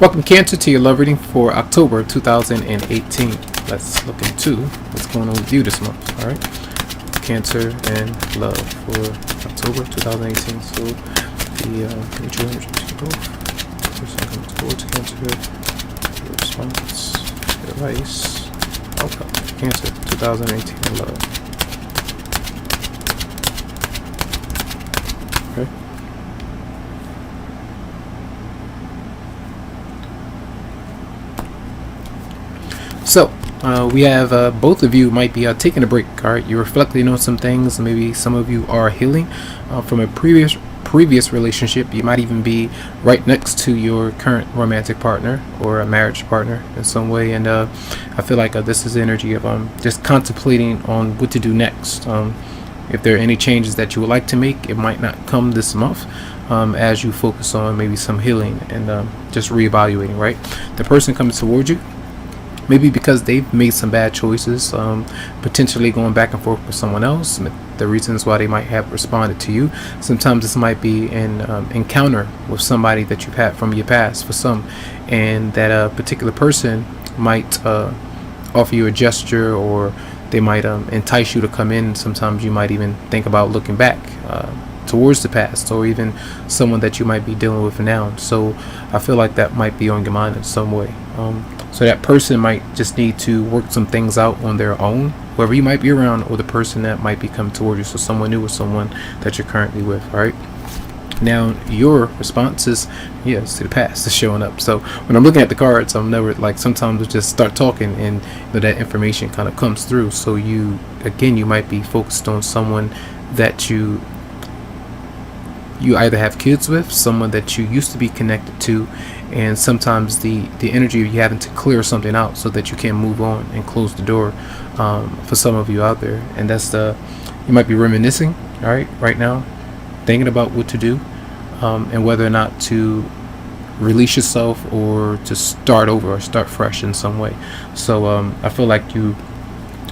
Welcome, Cancer, to your love reading for October 2018. Let's look into what's going on with you this month. All right, Cancer and love for October 2018. So the major energy to both. Person comes towards Cancer. Your response, advice, outcome. Cancer 2018 love. Okay. So, we have both of you might be taking a break. All right, you're reflecting on some things. Maybe some of you are healing from a previous relationship. You might even be right next to your current romantic partner or a marriage partner in some way. And I feel like this is the energy of just contemplating on what to do next. If there are any changes that you would like to make, it might not come this month. As you focus on maybe some healing and just reevaluating. Right, the person comes towards you. Maybe because they've made some bad choices, potentially going back and forth with someone else. The reasons why they might have responded to you. Sometimes this might be an encounter with somebody that you've had from your past for some, and that particular person might offer you a gesture, or they might entice you to come in. Sometimes you might even think about looking back towards the past, or even someone that you might be dealing with now. So I feel like that might be on your mind in some way. So that person might just need to work some things out on their own, whoever you might be around, or the person that might be coming towards you. So someone new or someone that you're currently with. All right. Now your response is yes to the past is showing up. So when I'm looking at the cards, I'm never like, sometimes I just start talking and that information kind of comes through. So you might be focused on someone that you either have kids with, someone that you used to be connected to, and sometimes the energy of you having to clear something out so that you can move on and close the door for some of you out there. And that's you might be reminiscing, all right now, thinking about what to do and whether or not to release yourself or to start over or start fresh in some way. So I feel like you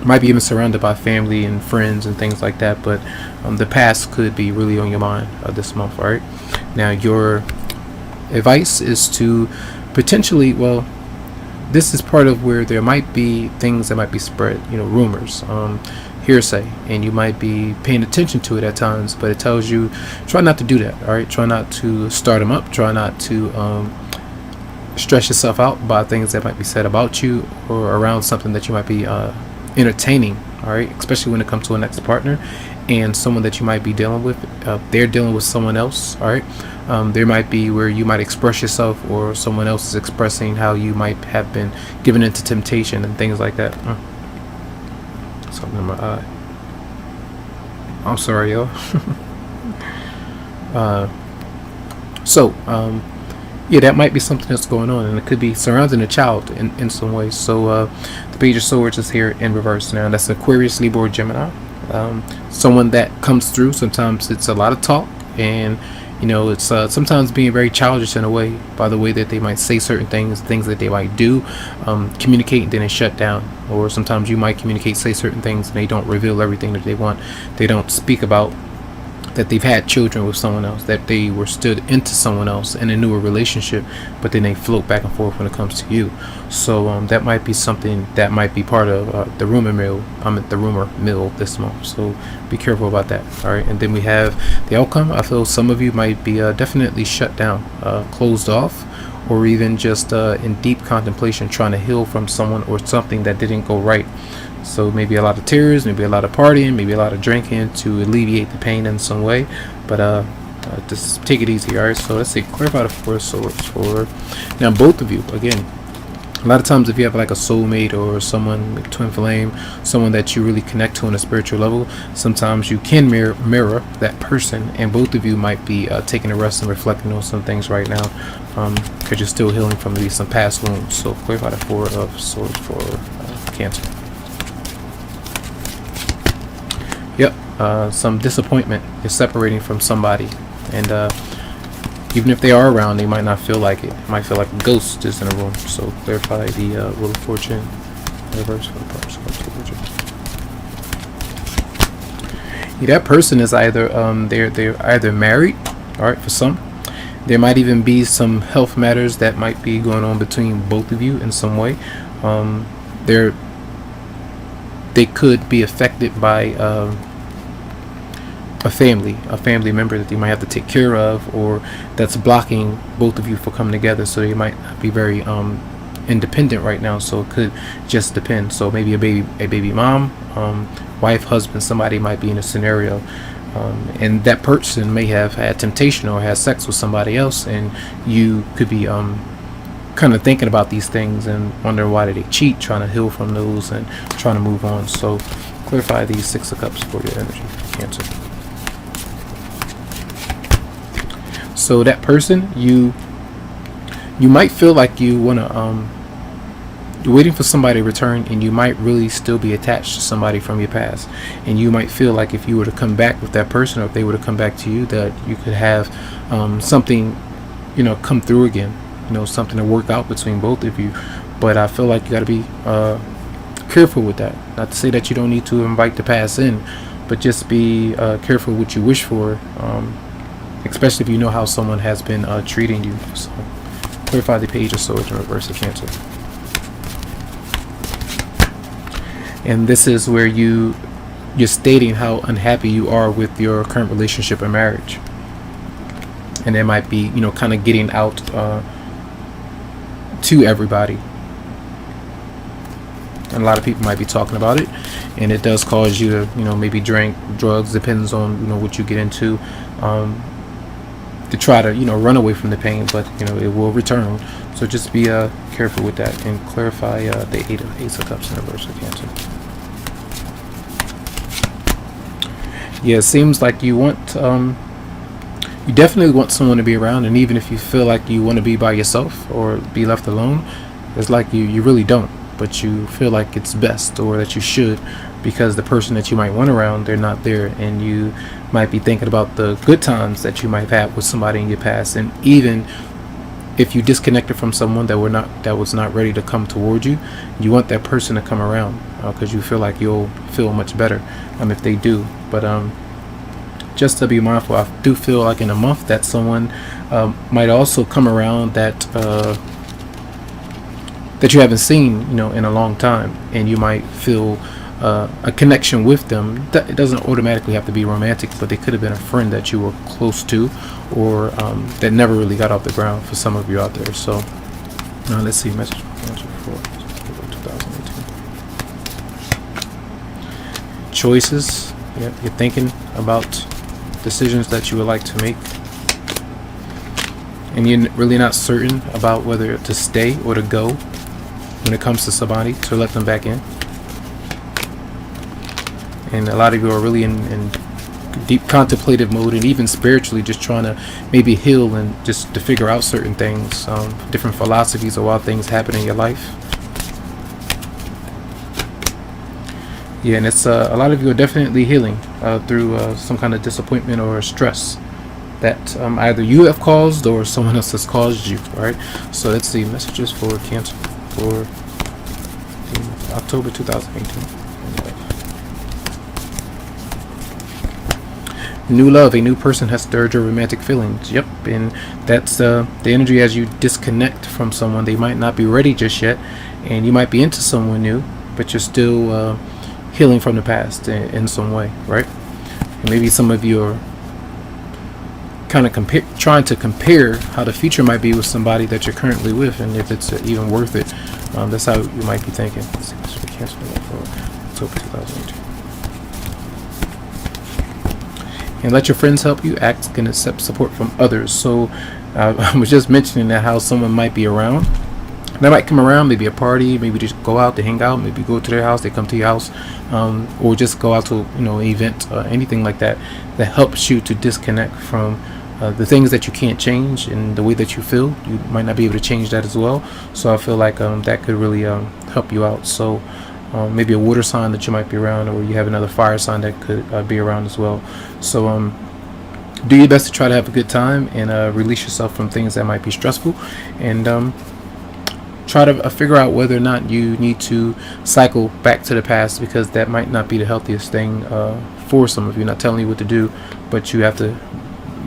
might be even surrounded by family and friends and things like that, but the past could be really on your mind this month. All right, now your advice is to potentially, well, this is part of where there might be things that might be spread, rumors, hearsay, and you might be paying attention to it at times, but it tells you try not to do that. All right, try not to start them up, try not to stress yourself out by things that might be said about you or around something that you might be entertaining. All right, especially when it comes to an ex-partner and someone that you might be dealing with. They're dealing with someone else. All right, there might be where you might express yourself, or someone else is expressing how you might have been given into temptation and things like that. Something in my eye. I'm sorry, y'all. Yeah, that might be something that's going on, and it could be surrounding a child in some ways. So the Page of Swords is here in reverse now. That's Aquarius, Libra, or Gemini. Someone that comes through, sometimes it's a lot of talk, and it's sometimes being very childish in a way, by the way that they might say certain things that they might do, communicate and then it's shut down. Or sometimes you might communicate, say certain things, and they don't reveal everything that they want. They don't speak about that they've had children with someone else, that they were stood into someone else in a newer relationship, but then they float back and forth when it comes to you. So that might be something that might be part of the rumor mill. I'm at the rumor mill this month, so be careful about that. All right, and then we have the outcome. I feel some of you might be definitely shut down, closed off, or even just in deep contemplation, trying to heal from someone or something that didn't go right. So maybe a lot of tears, maybe a lot of partying, maybe a lot of drinking to alleviate the pain in some way. But just take it easy. All right, so let's see, clarify the Four of Swords for now both of you. Again, a lot of times if you have like a soulmate or someone, like twin flame, someone that you really connect to on a spiritual level, sometimes you can mirror that person, and both of you might be taking a rest and reflecting on some things right now, because you're still healing from maybe some past wounds. So clarify the Four of Swords for Cancer. Yep, some disappointment. You're separating from somebody, and even if they are around, they might not feel like it. It might feel like a ghost is in a room. So clarify the Wheel of Fortune reverse for the person. Yeah, that person is either they're either married, all right, for some, There might even be some health matters that might be going on between both of you in some way. There they could be affected by a family member that they might have to take care of, or that's blocking both of you from coming together. So they might not be very independent right now. So it could just depend. So maybe a baby mom, wife, husband, somebody might be in a scenario, and that person may have had temptation or had sex with somebody else, and you could be kind of thinking about these things and wondering why did they cheat, trying to heal from those and trying to move on. So clarify these Six of Cups for your energy, Cancer. So that person, you might feel like you want to you're waiting for somebody to return, and you might really still be attached to somebody from your past, and you might feel like if you were to come back with that person, or if they were to come back to you, that you could have something come through again, something to work out between both of you. But I feel like you got to be careful with that. Not to say that you don't need to invite the past in, but just be careful what you wish for, especially if you know how someone has been treating you. So clarify the Page of Swords in reverse of Cancer. And this is where you're stating how unhappy you are with your current relationship or marriage, and it might be kind of getting out to everybody, and a lot of people might be talking about it, and it does cause you to maybe drink drugs, depends on what you get into, to try to run away from the pain, but it will return. So just be careful with that, and clarify the Ace of Cups in reverse of Cancer. Yeah, it seems like you want you definitely want someone to be around, and even if you feel like you want to be by yourself or be left alone, it's like you really don't, but you feel like it's best, or that you should, because the person that you might want around, they're not there, and you might be thinking about the good times that you might have had with somebody in your past. And even if you disconnected from someone that was not ready to come toward you, you want that person to come around, because you feel like you'll feel much better if they do. But just to be mindful, I do feel like in a month that someone might also come around that you haven't seen in a long time, and you might feel a connection with them. It doesn't automatically have to be romantic, but they could have been a friend that you were close to, or that never really got off the ground for some of you out there. So now let's see message for 2018. Choices. Yep, you're thinking about decisions that you would like to make, and you're really not certain about whether to stay or to go when it comes to somebody, to let them back in. And a lot of you are really in deep contemplative mode, and even spiritually just trying to maybe heal and just to figure out certain things, different philosophies of why things happen in your life. Yeah, and it's a lot of you are definitely healing through some kind of disappointment or stress that either you have caused or someone else has caused you. All right, so let's see messages for Cancer for October 2018. New love, a new person has stirred your romantic feelings. Yep, and that's the energy as you disconnect from someone. They might not be ready just yet, and you might be into someone new, but you're still healing from the past in some way, right? And maybe some of you are kind of trying to compare how the future might be with somebody that you're currently with, and if it's even worth it. That's how you might be thinking. Let's see, this is Cancer for October 2018. And let your friends help you. Ask and accept support from others. So I was just mentioning that how someone might be around. They might come around, maybe a party, maybe just go out to hang out, maybe go to their house, they come to your house, or just go out to an event, anything like that, that helps you to disconnect from the things that you can't change, and the way that you feel. You might not be able to change that as well. So I feel like that could really help you out. So maybe a water sign that you might be around, or you have another fire sign that could be around as well. So do your best to try to have a good time, and release yourself from things that might be stressful, and try to figure out whether or not you need to cycle back to the past, because that might not be the healthiest thing for some of you. Not telling you what to do, but you have to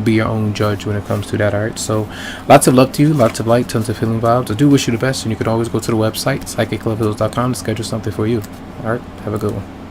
be your own judge when it comes to that. All right, so lots of love to you, lots of light, tons of healing vibes. I do wish you the best, and you could always go to the website psychicloveheals.com to schedule something for you. All right, have a good one.